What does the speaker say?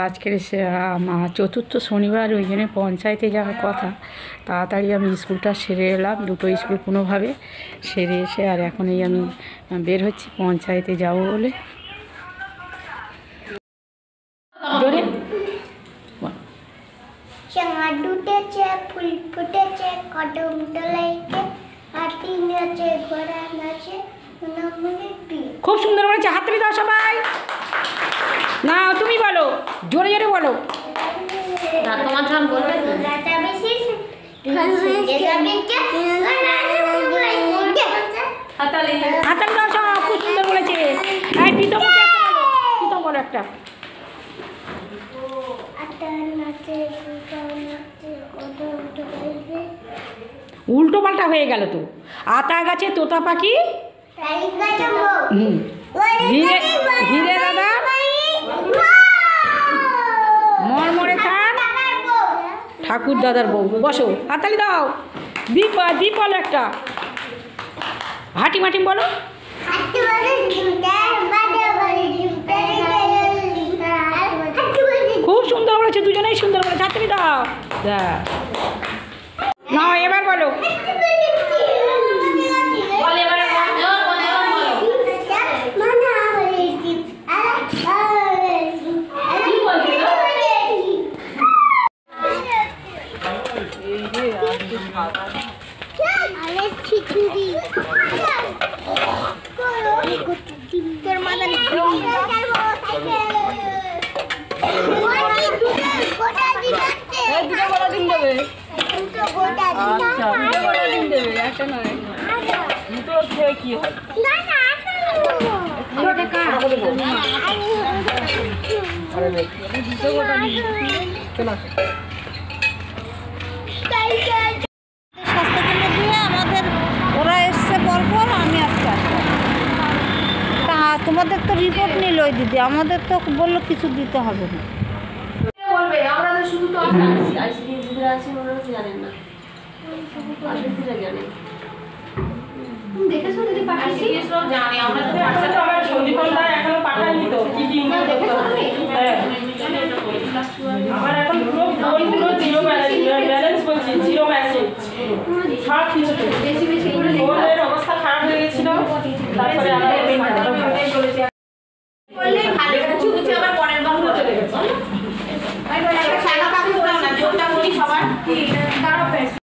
আজকের চতুর্থ শনিবার ওই জন্য পঞ্চায়েতে যাওয়ার কথা। তাড়াতাড়ি আমি স্কুলটা সেরে এলাম, দুটো স্কুল কোনোভাবে সেরে এসে আর এখন এই আমি বের হচ্ছি পঞ্চায়েতে যাব বলে। উঠেছে, ফুল ফুটেছে, কদম তলাইতে হাতি নাচে, ঘোড়া নাচে, খুব সুন্দর বলেছে, হাততালি দাও সবাই। না তুমি বলো, জোরে জোরে বলো। তোমার যখন বলবে হাততালি দাও সব, খুব সুন্দর বলেছে। এই প্রীতম বলো একটা। উল্টো পাল্টা হয়ে গেল তো। আতা গাছে তোতা পাখি, হিরে দাদা মরমরে থান, ঠাকুর দাদার বউ। বসো, হাততালি দাও। দীপ বলো একটা। হাটিম হাটিম বলো। খুব সুন্দর বলেছে, দুজনেই সুন্দর বলেছে, হাততালি দাও। না এবার বলো। স্বাস্থ্যকেন্দ্র দিয়ে আমাদের ওরা এসছে পরপর, আমি আজকে আসলাম। তা তোমাদের তো রিপোর্ট নিল ওই দিদি, আমাদের তো বললো কিছু দিতে হবে না। আমরা তো শুধু তো আইসিডিরা আছি, ওরা জানেন না, আইসিডিরা জানেন। দেখেছো দিদি পাঠাইছি, সব জানে। আমরা তো আমার সন্দীপনদা এখনো পাঠায়নি তো কি কি করতে হবে। হ্যাঁ আমার এখন পুরো জিরো ব্যালেন্স বলছি, জিরো মেসেজ সব কিছু।